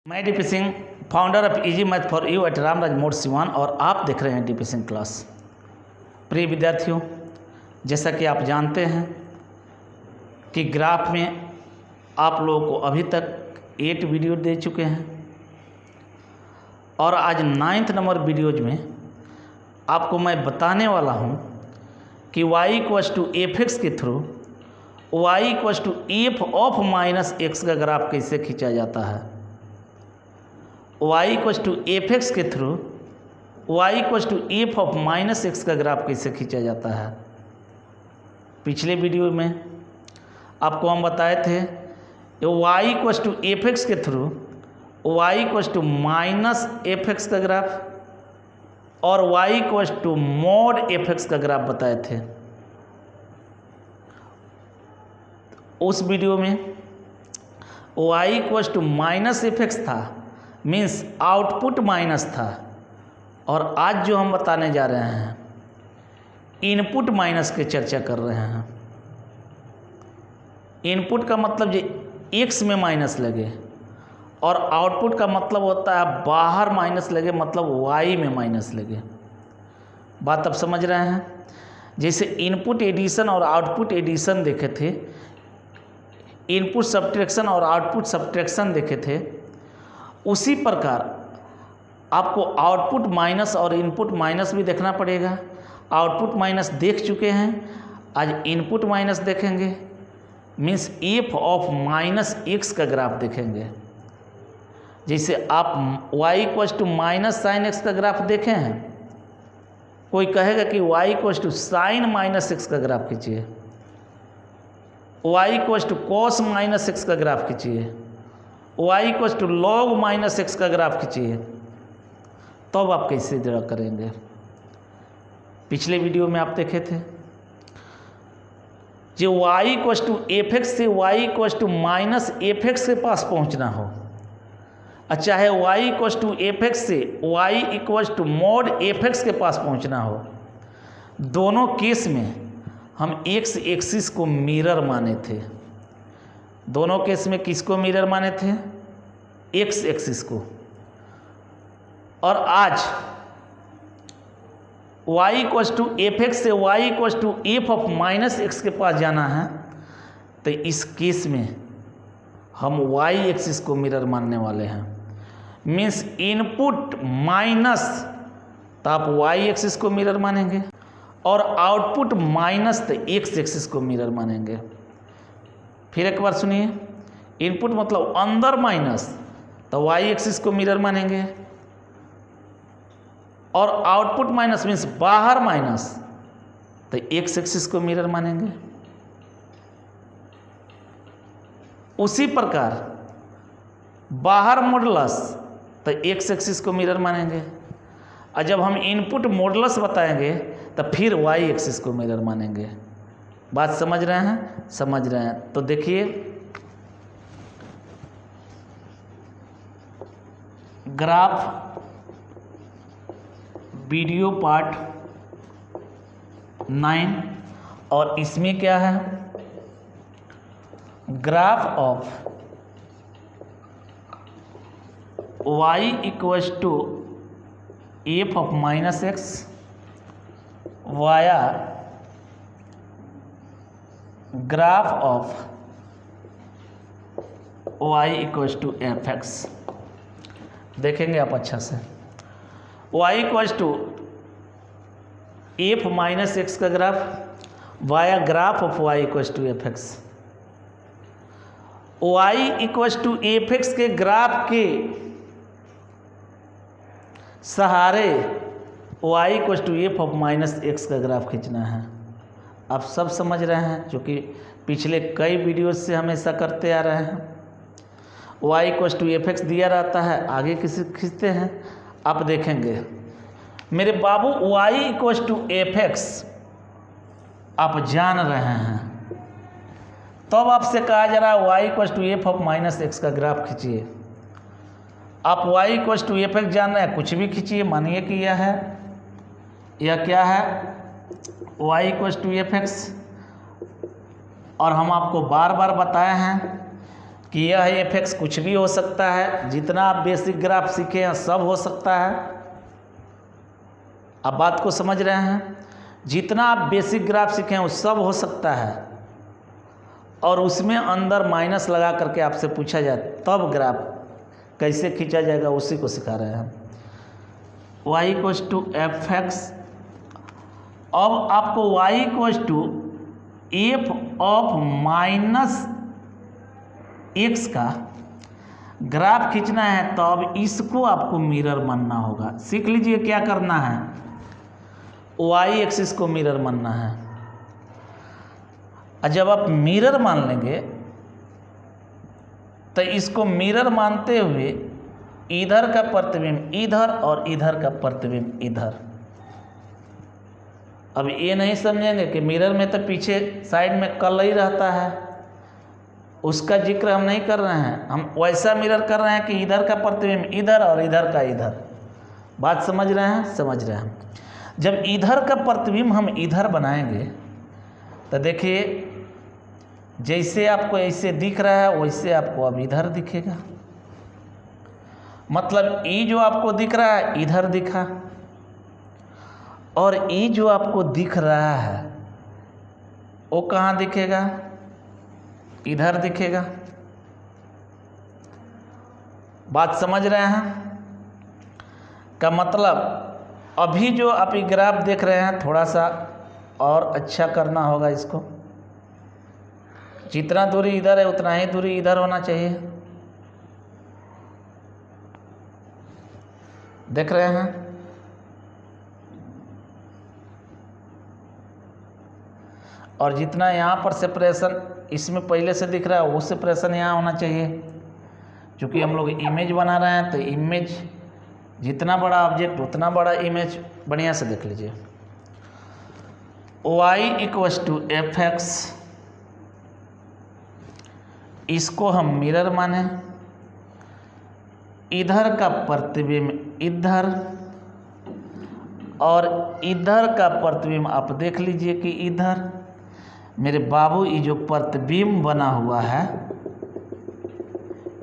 मैं DP Singh, founder of easy math for you at Ramraj Mor Siwan, और आप देख रहे हैं डीपी सिंह क्लास। प्रिय विद्यार्थियों, जैसा कि आप जानते हैं कि ग्राफ में आप लोगों को अभी तक 8 वीडियो दे चुके हैं और आज 9th नंबर वीडियोज में आपको मैं बताने वाला हूं कि y=f(x) के थ्रू y=f ऑफ -x का ग्राफ कैसे खींचा जाता है। y=f(x) के थ्रू y=f ऑफ -x का ग्राफ कैसे खींचा जाता है। पिछले वीडियो में आपको हम बताए थे y=f(x) के थ्रू y=-fx का ग्राफ और y=mod(f(x) का ग्राफ बताए थे। उस वीडियो में y=-fx था, मीन्स आउटपुट माइनस था, और आज जो हम बताने जा रहे हैं इनपुट माइनस की चर्चा कर रहे हैं। इनपुट का मतलब जो x में माइनस लगे और आउटपुट का मतलब होता है बाहर माइनस लगे, मतलब y में माइनस लगे। बात अब समझ रहे हैं। जैसे इनपुट एडिशन और आउटपुट एडिशन देखे थे, इनपुट सब्ट्रैक्शन और आउटपुट सब्ट्रैक्शन देखे थे, उसी प्रकार आपको आउटपुट माइनस और इनपुट माइनस भी देखना पड़ेगा। आउटपुट माइनस देख चुके हैं, आज इनपुट माइनस देखेंगे, मीन्स f ऑफ -x का ग्राफ देखेंगे। जैसे आप y=-sin x का ग्राफ देखे हैं, कोई कहेगा कि y=sin -x का ग्राफ खींचिए, y=cos -x का ग्राफ खींचिए, y=log -x का ग्राफ खींचिए, तब आप कैसे ड्रा करेंगे। पिछले वीडियो में आप देखे थे जो y=fx से y=-fx के पास पहुंचना हो, चाहे y=fx से y=mod(fx) के पास पहुंचना हो, दोनों केस में हम x एक्सिस को मिरर माने थे। दोनों केस में किसको मिरर माने थे? x एक्सिस को। और आज y=fx से y=f ऑफ -x के पास जाना है, तो इस केस में हम y एक्सिस को मिरर मानने वाले हैं। मीन्स इनपुट माइनस, तो आप y एक्सिस को मिरर मानेंगे, और आउटपुट माइनस तो x एक्सिस को मिरर मानेंगे। फिर एक बार सुनिए, इनपुट मतलब अंदर माइनस, तो y एक्सिस को मिरर मानेंगे, और आउटपुट माइनस मीन्स बाहर माइनस, तो x एक्सिस को मिरर मानेंगे। उसी प्रकार बाहर मॉडुलस, तो x एक्सिस को मिरर मानेंगे, और जब हम इनपुट मॉडुलस बताएंगे तो फिर y एक्सिस को मिरर मानेंगे। बात समझ रहे हैं? समझ रहे हैं। तो देखिए, ग्राफ वीडियो पार्ट 9, और इसमें क्या है? Graph of y=f of -x via graph of y=fx। देखेंगे आप अच्छा से। y=f -x का graph via graph of y=fx। y=fx के ग्राफ के सहारे y=f ऑफ -x का ग्राफ खींचना है। आप सब समझ रहे हैं, जो कि पिछले कई वीडियो से हम ऐसा करते आ रहे हैं। y=fx दिया रहता है, आगे किसी खींचते हैं, आप देखेंगे मेरे बाबू y=fx आप जान रहे हैं, तब आपसे कहा जा रहा है y=f ऑफ -x का ग्राफ खींचिए। आप y=fx जान रहे हैं, कुछ भी खींचिए, मानिए कि यह क्या है y=fx, और हम आपको बार बार बताए हैं कि यह एफ एक्स कुछ भी हो सकता है, जितना आप बेसिक ग्राफ सीखे हैं सब हो सकता है। आप बात को समझ रहे हैं? जितना आप बेसिक ग्राफ सीखे हैं वो सब हो सकता है, और उसमें अंदर माइनस लगा करके आपसे पूछा जाए तब ग्राफ कैसे खींचा जाएगा उसी को सिखा रहे हैं। y equals to F X. अब आपको y equals to F of minus x का ग्राफ खींचना है, तो अब इसको आपको मिरर मानना होगा। सीख लीजिए क्या करना है। y एक्सिस को मिरर मानना है, और जब आप मिरर मान लेंगे तो इसको मिरर मानते हुए इधर का प्रतिबिंब इधर और इधर का प्रतिबिंब इधर। अब ये नहीं समझेंगे कि मिरर में तो पीछे साइड में कल ही रहता है, उसका जिक्र हम नहीं कर रहे हैं। हम वैसा मिरर कर रहे हैं कि इधर का प्रतिबिंब इधर और इधर का इधर। बात समझ रहे हैं? समझ रहे हैं। जब इधर का प्रतिबिंब हम इधर बनाएंगे तो देखिए जैसे आपको ऐसे दिख रहा है वैसे आपको अब इधर दिखेगा। मतलब ई जो आपको दिख रहा है इधर दिखा, और ई जो आपको दिख रहा है वो कहाँ दिखेगा? इधर दिखेगा। बात समझ रहे हैं? का मतलब अभी जो आप ये ग्राफ देख रहे हैं थोड़ा सा और अच्छा करना होगा इसको। जितना दूरी इधर है उतना ही दूरी इधर होना चाहिए। देख रहे हैं? और जितना यहाँ पर सेपरेशन इसमें पहले से दिख रहा है वो सेपरेशन यहाँ होना चाहिए। क्योंकि हम लोग इमेज बना रहे हैं तो इमेज जितना बड़ा ऑब्जेक्ट उतना बड़ा इमेज। बढ़िया से देख लीजिए। y equals to F X, इसको हम मिरर माने। इधर का प्रतिबिंब इधर और इधर का प्रतिबिंब आप देख लीजिए कि इधर। मेरे बाबू ये जो प्रतिबिंब बना हुआ है,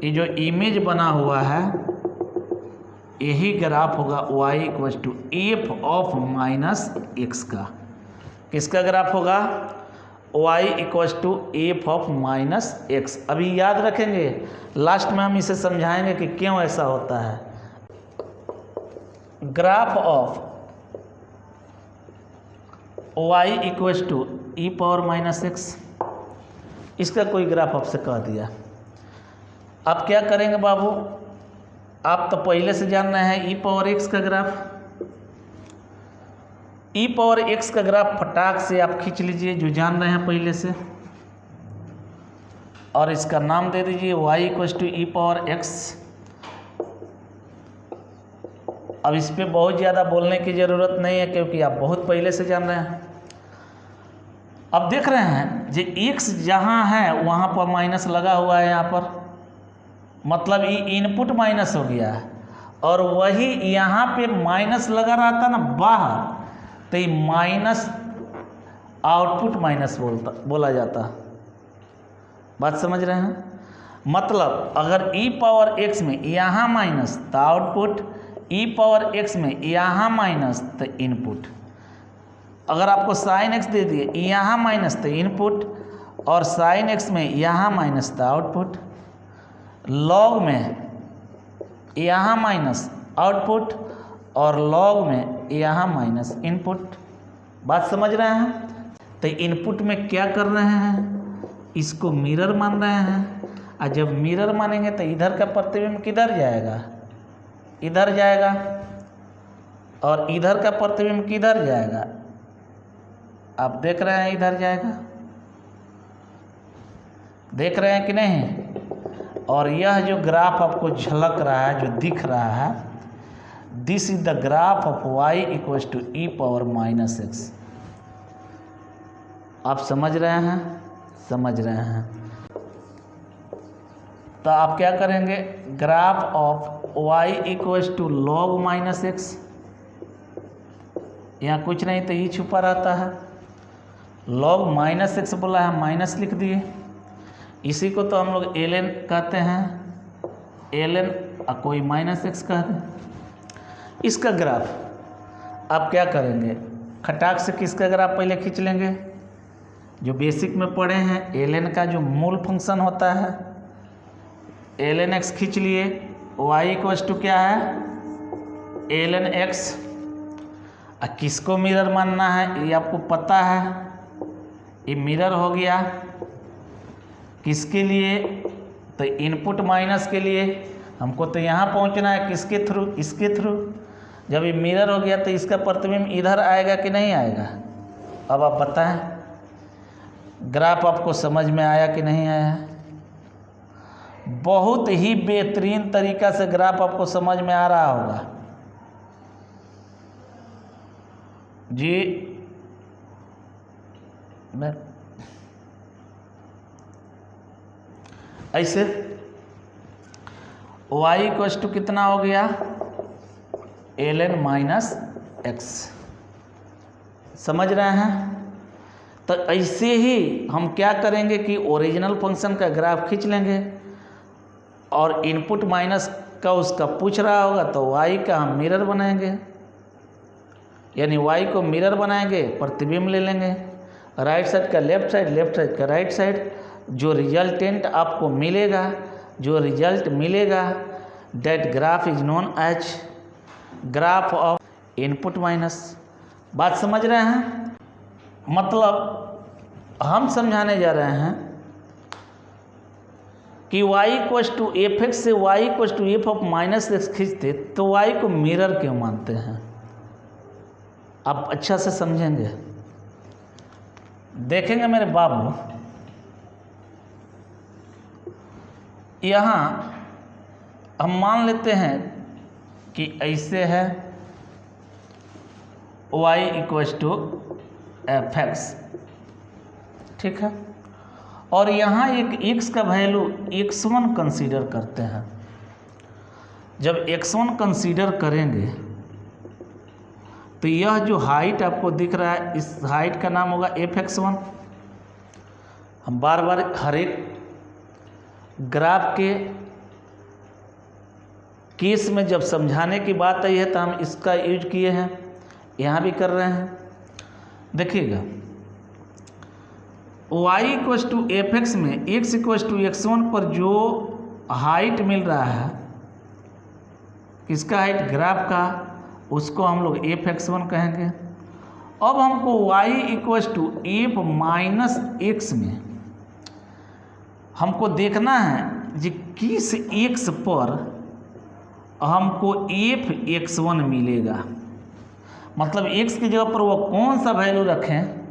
ये जो इमेज बना हुआ है, यही ग्राफ होगा y equals to F of minus x का। किसका ग्राफ होगा? y equals to F of minus x. अभी याद रखेंगे, लास्ट में हम इसे समझाएंगे कि क्यों ऐसा होता है। Graph of y equals to e power minus x, इसका कोई ग्राफ आपसे कह दिया। आप क्या करेंगे बाबू? आप तो पहले से जान रहे हैं ई पावर एक्स का ग्राफ। ई पावर एक्स का ग्राफ फटाक से आप खींच लीजिए जो जान रहे हैं पहले से, और इसका नाम दे दीजिए y equals to e power x. अब इस पर बहुत ज़्यादा बोलने की ज़रूरत नहीं है क्योंकि आप बहुत पहले से जान रहे हैं। अब देख रहे हैं जो x जहाँ है वहाँ पर माइनस लगा हुआ है यहाँ पर, मतलब ये इनपुट माइनस हो गया है। और वही यहाँ पे माइनस लगा रहा था ना बाहर, तो ये माइनस आउटपुट माइनस बोला जाता। बात समझ रहे हैं? मतलब अगर ई पावर एक्स में यहाँ माइनस तो आउटपुट, ई पावर एक्स में यहाँ माइनस तो इनपुट। अगर आपको साइन एक्स दे दिए यहाँ माइनस तो इनपुट, और साइन एक्स में यहाँ माइनस तो आउटपुट। लॉग में यहाँ माइनस आउटपुट और लॉग में यहाँ माइनस इनपुट। बात समझ रहे हैं? तो इनपुट में क्या कर रहे हैं? इसको मिरर मान रहे हैं। और जब मिरर मानेंगे तो इधर का प्रतिबिंब किधर जाएगा? इधर जाएगा। और इधर का प्रतिबिंब किधर जाएगा? आप देख रहे हैं इधर जाएगा। देख रहे हैं कि नहीं? और यह जो ग्राफ आपको झलक रहा है, जो दिख रहा है, this is the graph of y equals to e power minus x. आप समझ रहे हैं? समझ रहे हैं। तो आप क्या करेंगे? Graph of y equals to log minus x. यहाँ कुछ नहीं तो ये छुपा रहता है। लॉग माइनस एक्स बोला है, माइनस लिख दिए। इसी को तो हम लोग ln कहते हैं, ln कोई -x कहते हैं। इसका ग्राफ आप क्या करेंगे, खटाक से किसका ग्राफ पहले खींच लेंगे, जो बेसिक में पढ़े हैं ln का जो मूल फंक्शन होता है ln x खींच लिए, y इक्वल्स टू क्या है ln x। किसको मिरर मानना है ये आपको पता है, ये मिरर हो गया किसके लिए, तो इनपुट माइनस के लिए। हमको तो यहाँ पहुँचना है किसके थ्रू, इसके थ्रू। जब ये मिरर हो गया तो इसका प्रतिबिंब इधर आएगा कि नहीं आएगा। अब आप बताएं ग्राफ आपको समझ में आया कि नहीं आया। बहुत ही बेहतरीन तरीका से ग्राफ आपको समझ में आ रहा होगा जी। मैं ऐसे y इक्वल्स टू कितना हो गया ln -x, समझ रहे हैं। तो ऐसे ही हम क्या करेंगे कि ओरिजिनल फंक्शन का ग्राफ खींच लेंगे और इनपुट माइनस का उसका पूछ रहा होगा तो y का हम मिरर बनाएंगे, यानी y को मिरर बनाएंगे, प्रतिबिंब ले लेंगे, राइट साइड का लेफ्ट साइड, लेफ्ट साइड का राइट साइड। जो रिजल्टेंट आपको मिलेगा, जो रिजल्ट मिलेगा that graph is known as graph of input minus. बात समझ रहे हैं। मतलब हम समझाने जा रहे हैं कि y equals to F x से y equals to F of -x खींचते तो y को मिरर क्यों मानते हैं, आप अच्छा से समझेंगे, देखेंगे मेरे बाबू। यहाँ हम मान लेते हैं कि ऐसे है y equals to F x, ठीक है। और यहाँ एक x का वैल्यू x1 कंसीडर करते हैं। जब x1 कंसीडर करेंगे तो यह जो हाइट आपको दिख रहा है इस हाइट का नाम होगा fx1। हम बार बार हर एक ग्राफ के केस में जब समझाने की बात आई है तो हम इसका यूज किए हैं, यहाँ भी कर रहे हैं। देखिएगा y equals to F x में x इक्वल्स टू x1 पर जो हाइट मिल रहा है, किसका हाइट, ग्राफ का, उसको हम लोग fx1 कहेंगे। अब हमको y equals to f minus x में हमको देखना है कि किस x पर हमको fx1 मिलेगा, मतलब x की जगह पर वो कौन सा वैल्यू रखें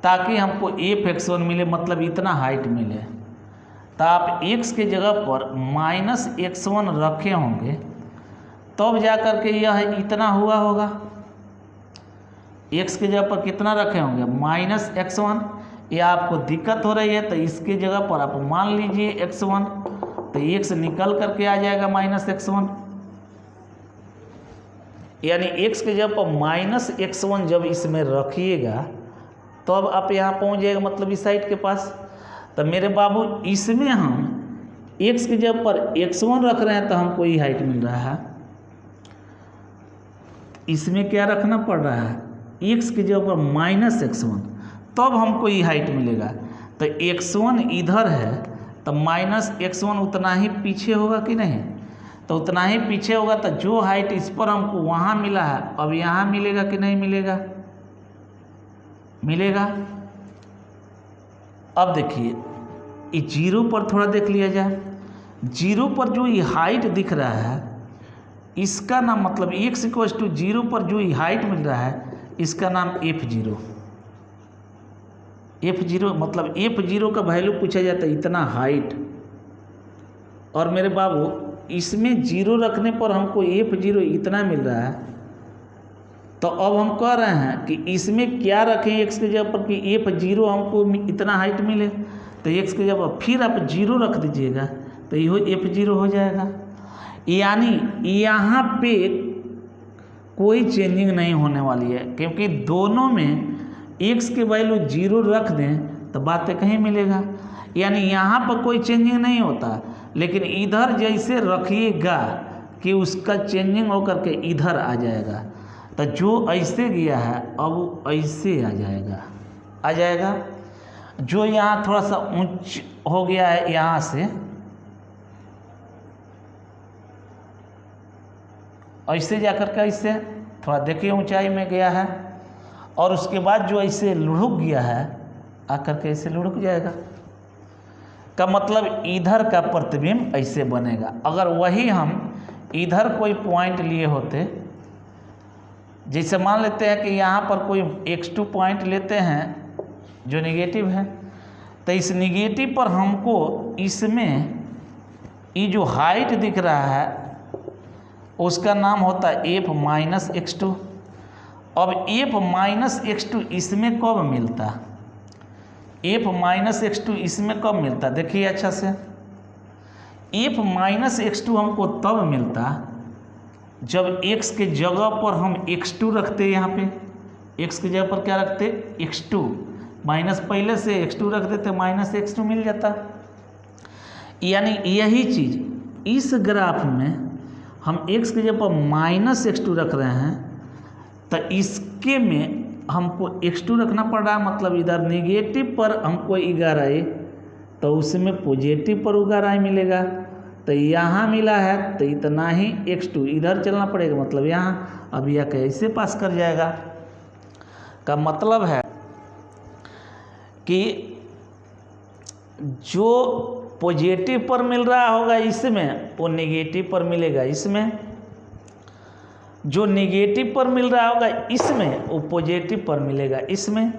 ताकि हमको fx1 मिले, मतलब इतना हाइट मिले। तो आप x की जगह पर -x1 रखे होंगे तब जा कर के यह इतना हुआ होगा। x की जगह पर कितना रखे होंगे, -x1। या आपको दिक्कत हो रही है तो इसकी जगह पर आप मान लीजिए x1, तो x निकल करके आ जाएगा -x1, यानी x की जगह पर -x1 जब इसमें रखिएगा तो अब आप यहाँ पहुँच जाएगा, मतलब इस साइड के पास। तो मेरे बाबू इसमें हम x की जगह पर x1 रख रहे हैं तो हमको ये हाइट मिल रहा है। इसमें क्या रखना पड़ रहा है, x की जगह पर -x1, तब हमको ये हाइट मिलेगा। तो x1 इधर है तो -x1 उतना ही पीछे होगा कि नहीं, तो उतना ही पीछे होगा। तो जो हाइट इस पर हमको वहाँ मिला है अब यहाँ मिलेगा कि नहीं मिलेगा, मिलेगा। अब देखिए ये 0 पर थोड़ा देख लिया जाए। 0 पर जो ये हाइट दिख रहा है इसका नाम, मतलब x इक्वल्स टू 0 पर जो ये हाइट मिल रहा है इसका नाम f0। f0 मतलब f0 का वैल्यू पूछा जाता है इतना हाइट। और मेरे बाबू इसमें 0 रखने पर हमको f0 इतना मिल रहा है। तो अब हम कह रहे हैं कि इसमें क्या रखें x की जगह पर कि f0 हमको इतना हाइट मिले। तो x की जगह पर फिर आप 0 रख दीजिएगा तो यह f0 हो जाएगा। यानी यहाँ पे कोई चेंजिंग नहीं होने वाली है, क्योंकि दोनों में x की वैल्यू 0 रख दें तो बातें कहीं मिलेगा। यानी यहाँ पर कोई चेंजिंग नहीं होता, लेकिन इधर जैसे रखिएगा कि उसका चेंजिंग होकर के इधर आ जाएगा। तो जो ऐसे गया है अब ऐसे आ जाएगा। जो यहाँ थोड़ा सा ऊंच हो गया है यहाँ से ऐसे जाकर के ऐसे थोड़ा देखिए ऊंचाई में गया है, और उसके बाद जो ऐसे लुढ़क गया है आकर के ऐसे लुढ़क जाएगा। का मतलब इधर का प्रतिबिंब ऐसे बनेगा। अगर वही हम इधर कोई पॉइंट लिए होते, जैसे मान लेते हैं कि यहाँ पर कोई x2 पॉइंट लेते हैं जो निगेटिव है, तो इस निगेटिव पर हमको इसमें ये जो हाइट दिख रहा है उसका नाम होता है f माइनस x2। अब f माइनस x2 इसमें कब मिलता, f माइनस x2 इसमें कब मिलता, देखिए अच्छा से। f माइनस x2 हमको तब मिलता जब x के जगह पर हम x2 रखते, यहाँ पे x की जगह पर क्या रखते, x2 माइनस, पहले से x2 रख देते, माइनस x2 मिल जाता। यानी यही चीज़ इस ग्राफ में हम x की जगह पर माइनस x2 रख रहे हैं, तो इसके में हमको x2 रखना पड़ रहा है, मतलब इधर निगेटिव पर हमको 11 तो उसमें पॉजिटिव पर 11 मिलेगा। तो यहाँ मिला है तो इतना ही x2 इधर चलना पड़ेगा, मतलब यहाँ। अब यह कैसे पास कर जाएगा, का मतलब है कि जो पॉजिटिव पर मिल रहा होगा इसमें वो नेगेटिव पर मिलेगा इसमें, जो नेगेटिव पर मिल रहा होगा इसमें वो पॉजिटिव पर मिलेगा इसमें।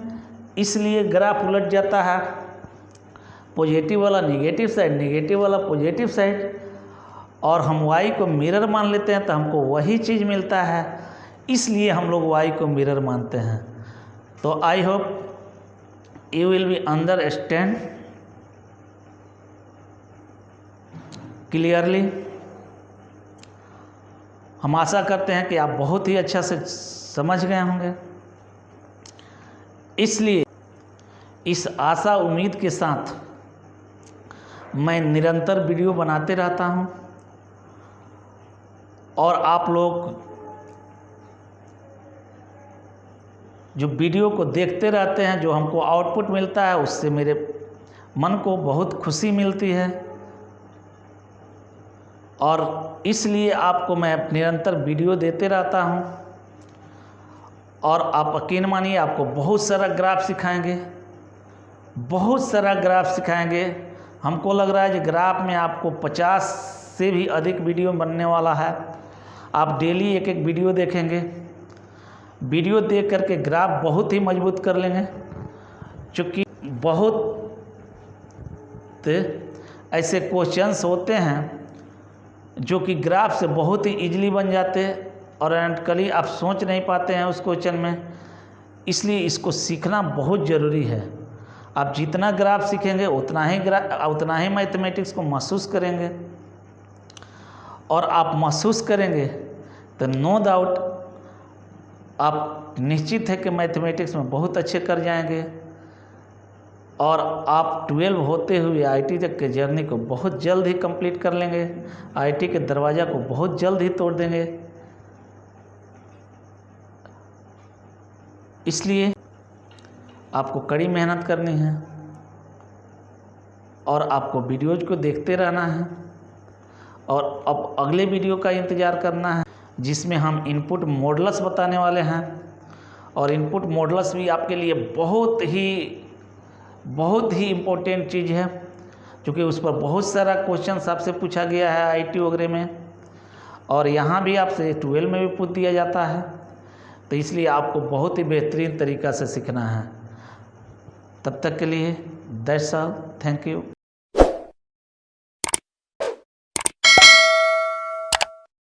इसलिए ग्राफ उलट जाता है, पॉजिटिव वाला नेगेटिव साइड, नेगेटिव वाला पॉजिटिव साइड, और हम y को मिरर मान लेते हैं तो हमको वही चीज़ मिलता है, इसलिए हम लोग y को मिरर मानते हैं। तो I hope you will be understand clearly. हम आशा करते हैं कि आप बहुत ही अच्छा से समझ गए होंगे। इसलिए इस आशा उम्मीद के साथ मैं निरंतर वीडियो बनाते रहता हूं, और आप लोग जो वीडियो को देखते रहते हैं, जो हमको आउटपुट मिलता है, उससे मेरे मन को बहुत खुशी मिलती है। और इसलिए आपको मैं निरंतर वीडियो देते रहता हूं, और आप यकीन मानिए आपको बहुत सारा ग्राफ सिखाएंगे, बहुत सारा ग्राफ सिखाएंगे। हमको लग रहा है कि ग्राफ में आपको 50 से भी अधिक वीडियो बनने वाला है। आप डेली एक एक वीडियो देखेंगे, वीडियो देख करके ग्राफ बहुत ही मजबूत कर लेंगे, क्योंकि बहुत ऐसे क्वेश्चंस होते हैं जो कि ग्राफ से बहुत ही इजीली बन जाते हैं, और एंटकली आप सोच नहीं पाते हैं उस क्वेश्चन में। इसलिए इसको सीखना बहुत ज़रूरी है। आप जितना ग्राफ सीखेंगे उतना ही मैथमेटिक्स को महसूस करेंगे, और आप महसूस करेंगे तो नो डाउट आप निश्चित है कि मैथमेटिक्स में बहुत अच्छे कर जाएंगे, और आप 12 होते हुए आईटी तक के जर्नी को बहुत जल्द ही कंप्लीट कर लेंगे, आईटी के दरवाज़ा को बहुत जल्द ही तोड़ देंगे। इसलिए आपको कड़ी मेहनत करनी है, और आपको वीडियोज को देखते रहना है, और अब अगले वीडियो का इंतज़ार करना है जिसमें हम इनपुट मॉडल्स बताने वाले हैं। और इनपुट मॉडल्स भी आपके लिए बहुत ही इम्पोर्टेंट चीज़ है, क्योंकि उस पर बहुत सारा क्वेश्चंस आपसे पूछा गया है आईटी वगैरह में, और यहाँ भी आपसे 12 में भी पूछ दिया जाता है। तो इसलिए आपको बहुत ही बेहतरीन तरीक़ा से सीखना है। तब तक के लिए दैट्स ऑल, थैंक यू।